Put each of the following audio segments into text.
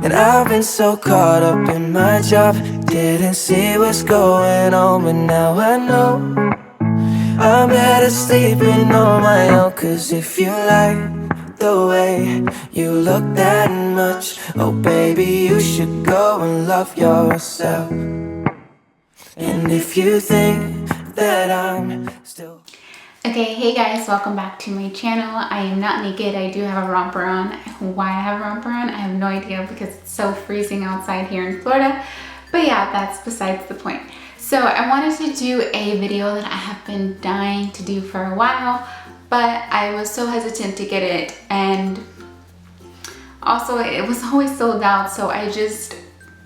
And I've been so caught up in my job, didn't see what's going on, but now I know I'm better sleeping on my own. Cause if you like the way you look that much, oh baby, you should go and love yourself. And if you think that I'm still... Okay, hey guys, welcome back to my channel. I am not naked. I do have a romper on. Why I have a romper on, I have no idea, because it's so freezing outside here in Florida. But yeah, that's besides the point. So I wanted to do a video that I have been dying to do for a while, but I was so hesitant to get it, and also it was always sold out, so I just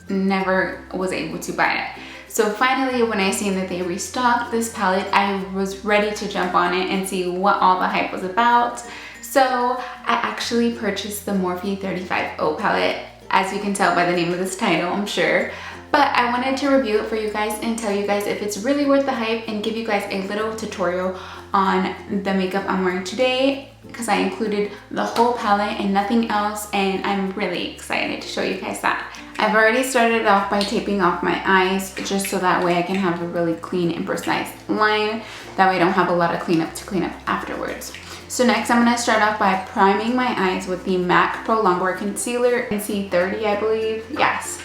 never was able to buy it. So finally, when I seen that they restocked this palette, I was ready to jump on it and see what all the hype was about. So I actually purchased the Morphe 35O palette, as you can tell by the name of this title, I'm sure. But I wanted to review it for you guys and tell you guys if it's really worth the hype, and give you guys a little tutorial on the makeup I'm wearing today, because I included the whole palette and nothing else, and I'm really excited to show you guys that. I've already started off by taping off my eyes, just so that way I can have a really clean and precise line. That way I don't have a lot of cleanup to clean up afterwards. So next I'm going to start off by priming my eyes with the MAC Pro Longwear Concealer in C30, I believe. Yes.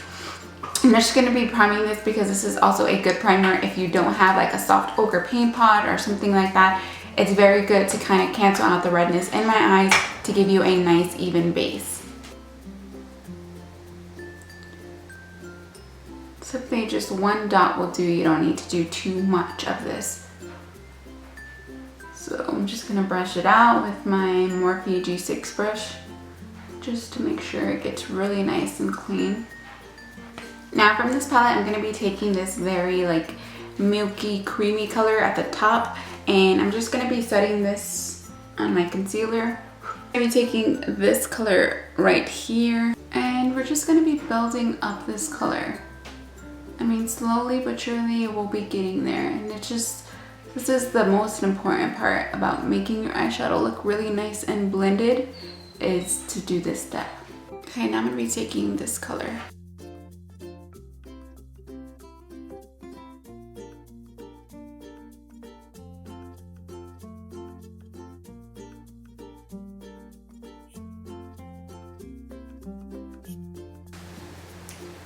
I'm just going to be priming this because this is also a good primer if you don't have like a soft ochre paint pot or something like that. It's very good to kind of cancel out the redness in my eyes to give you a nice even base. Simply just one dot will do. You don't need to do too much of this. So I'm just going to brush it out with my Morphe G6 brush, just to make sure it gets really nice and clean. Now from this palette, I'm going to be taking this very like milky, creamy color at the top, and I'm just going to be setting this on my concealer. I'm going to be taking this color right here, and we're just going to be building up this color. I mean, slowly but surely it will be getting there, and it's just, this is the most important part about making your eyeshadow look really nice and blended, is to do this step. Okay, now I'm going to be taking this color.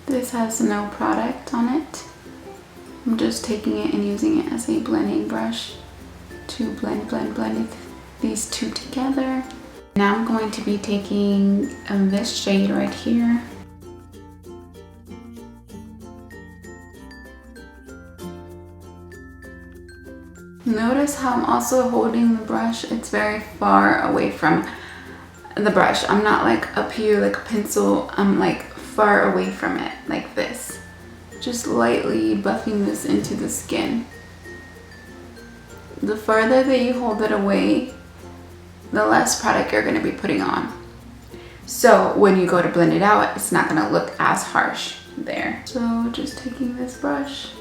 This has no product on it. I'm just taking it and using it as a blending brush to blend these two together. Now I'm going to be taking this shade right here. Notice how I'm also holding the brush. It's very far away from the brush. I'm not like up here like a pencil. I'm like far away from it, like this. Just lightly buffing this into the skin. The farther that you hold it away, the less product you're going to be putting on. So when you go to blend it out, it's not going to look as harsh there. So just taking this brush.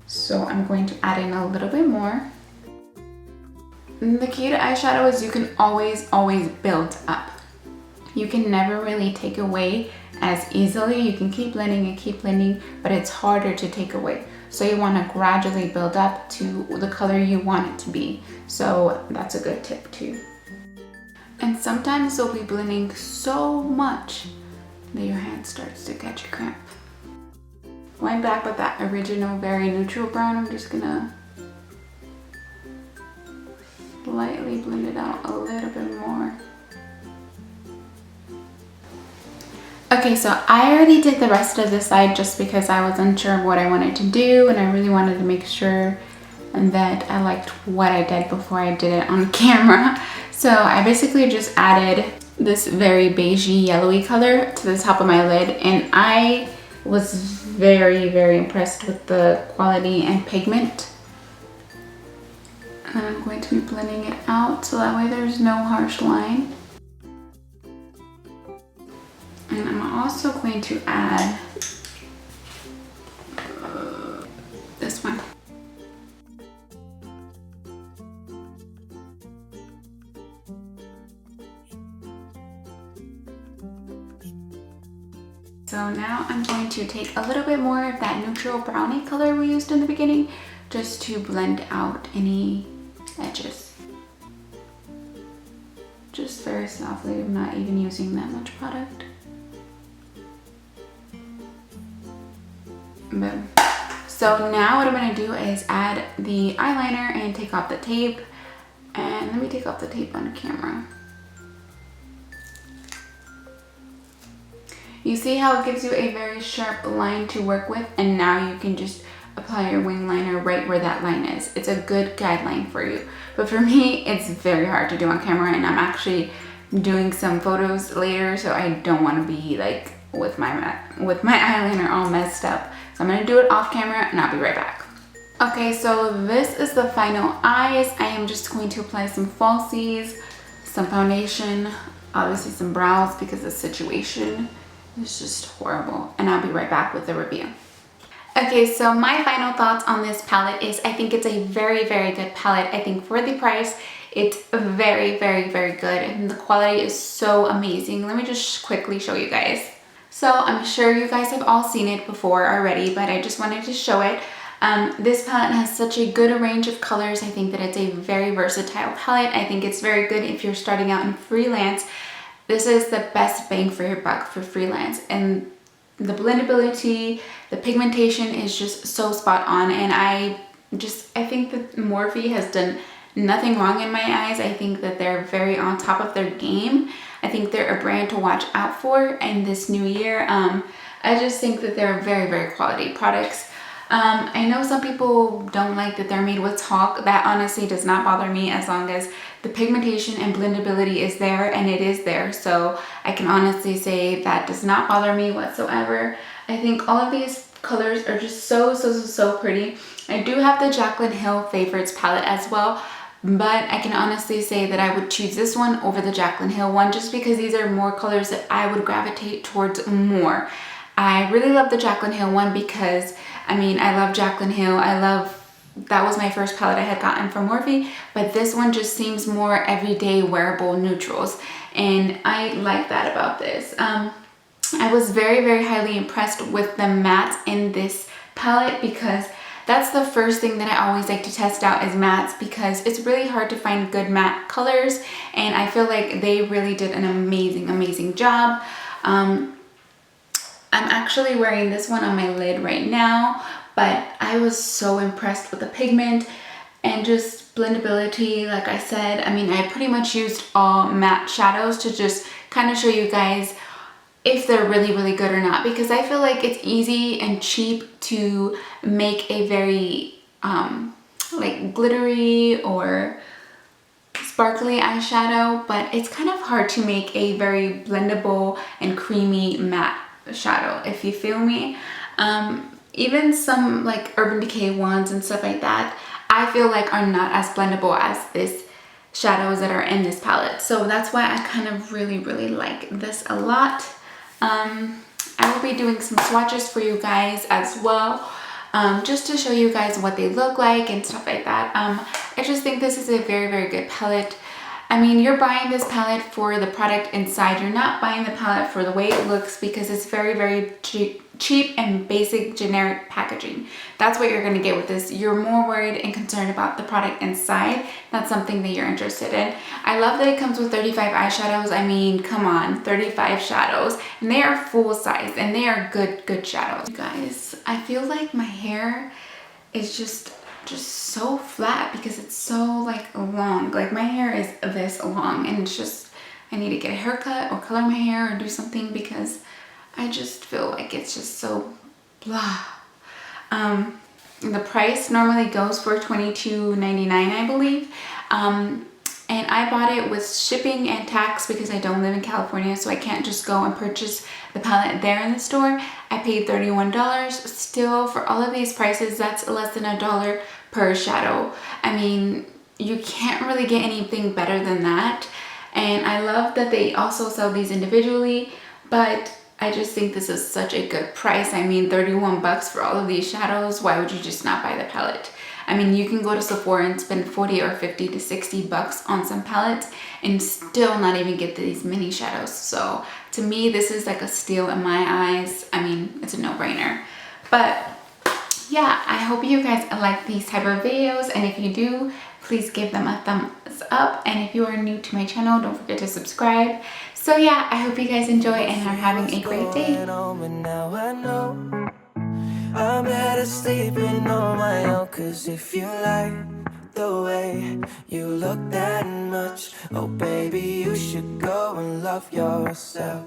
So I'm going to add in a little bit more. The key to eyeshadow is you can always build up. You can never really take away as easily. You can keep blending, but it's harder to take away. So you want to gradually build up to the color you want it to be. So that's a good tip too. And sometimes you'll be blending so much that your hand starts to catch a cramp. Going back with that original very neutral brown, I'm just gonna lightly blend it out a little bit more. Okay, so I already did the rest of this side just because I was unsure of what I wanted to do, and I really wanted to make sure that I liked what I did before I did it on camera. So I basically just added this very beigey yellowy color to the top of my lid, and I was very impressed with the quality and pigment. And I'm going to be blending it out so that way there's no harsh line. And I'm also going to add this one. So now I'm going to take a little bit more of that neutral brownie color we used in the beginning just to blend out any edges. Just very softly, I'm not even using that much product. Boom. So now what I'm going to do is add the eyeliner and take off the tape. And let me take off the tape on camera. You see how it gives you a very sharp line to work with, and now you can just apply your wing liner right where that line is. It's a good guideline for you. But for me, it's very hard to do on camera, and I'm actually doing some photos later, so I don't want to be like with my eyeliner all messed up. So I'm going to do it off camera and I'll be right back. Okay, so this is the final eyes. I am just going to apply some falsies, some foundation, obviously some brows because the situation is just horrible. And I'll be right back with the review. Okay, so my final thoughts on this palette is I think it's a very, very good palette. I think for the price, it's very, very, very good. And the quality is so amazing. Let me just quickly show you guys. So I'm sure you guys have all seen it before already, but I just wanted to show it. This palette has such a good range of colors. I think that it's a very versatile palette. I think it's very good if you're starting out in freelance. This is the best bang for your buck for freelance. And the blendability, the pigmentation is just so spot on. And I think that Morphe has done nothing wrong in my eyes. I think that they're very on top of their game. I think they're a brand to watch out for in this new year. I just think that they're very, very quality products. I know some people don't like that they're made with talc. That honestly does not bother me as long as the pigmentation and blendability is there, and it is there. So I can honestly say that does not bother me whatsoever. I think all of these colors are just so pretty. I do have the Jaclyn Hill Favorites palette as well, but I can honestly say that I would choose this one over the Jaclyn Hill one just because these are more colors that I would gravitate towards more. I really love the Jaclyn Hill one because, I mean, I love Jaclyn Hill. That was my first palette I had gotten from Morphe, but this one just seems more everyday wearable neutrals, and I like that about this. I was very, very highly impressed with the mattes in this palette because that's the first thing that I always like to test out is mattes because it's really hard to find good matte colors, and I feel like they really did an amazing job. I'm actually wearing this one on my lid right now, but I was so impressed with the pigment and just blendability. Like I said, I mean, I pretty much used all matte shadows to just kind of show you guys if they're really good or not, because I feel like it's easy and cheap to make a very like glittery or sparkly eyeshadow, but it's kind of hard to make a very blendable and creamy matte shadow, if you feel me. Even some like Urban Decay ones and stuff like that, I feel like are not as blendable as this shadows that are in this palette. So that's why I kind of really like this a lot. I will be doing some swatches for you guys as well, just to show you guys what they look like and stuff like that. I just think this is a very good palette. I mean, you're buying this palette for the product inside. You're not buying the palette for the way it looks because it's very cheap and basic generic packaging. That's what you're going to get with this. You're more worried and concerned about the product inside. That's something that you're interested in. I love that it comes with 35 eyeshadows. I mean, come on, 35 shadows, and they are full size and they are good shadows. You guys, I feel like my hair is just so flat because it's so like long. Like my hair is this long, and it's just, I need to get a haircut or color my hair or do something because I just feel like it's just so blah. The price normally goes for $22.99, I believe. And I bought it with shipping and tax because I don't live in California, so I can't just go and purchase the palette there in the store. I paid $31. Still, for all of these prices, that's less than $1 per shadow. I mean, you can't really get anything better than that. And I love that they also sell these individually, but I just think this is such a good price. I mean, 31 bucks for all of these shadows. Why would you just not buy the palette? I mean, you can go to Sephora and spend 40 or 50 to 60 bucks on some palettes and still not even get these mini shadows. So To me, this is like a steal in my eyes. I mean, it's a no-brainer. But yeah, I hope you guys like these type of videos, and if you do, please give them a thumbs up, and if you are new to my channel, don't forget to subscribe. So yeah, I hope you guys enjoy and are having a great day. I'm better sleeping on my own, 'cause if you like the way you look that much, oh baby, you should go and love yourself.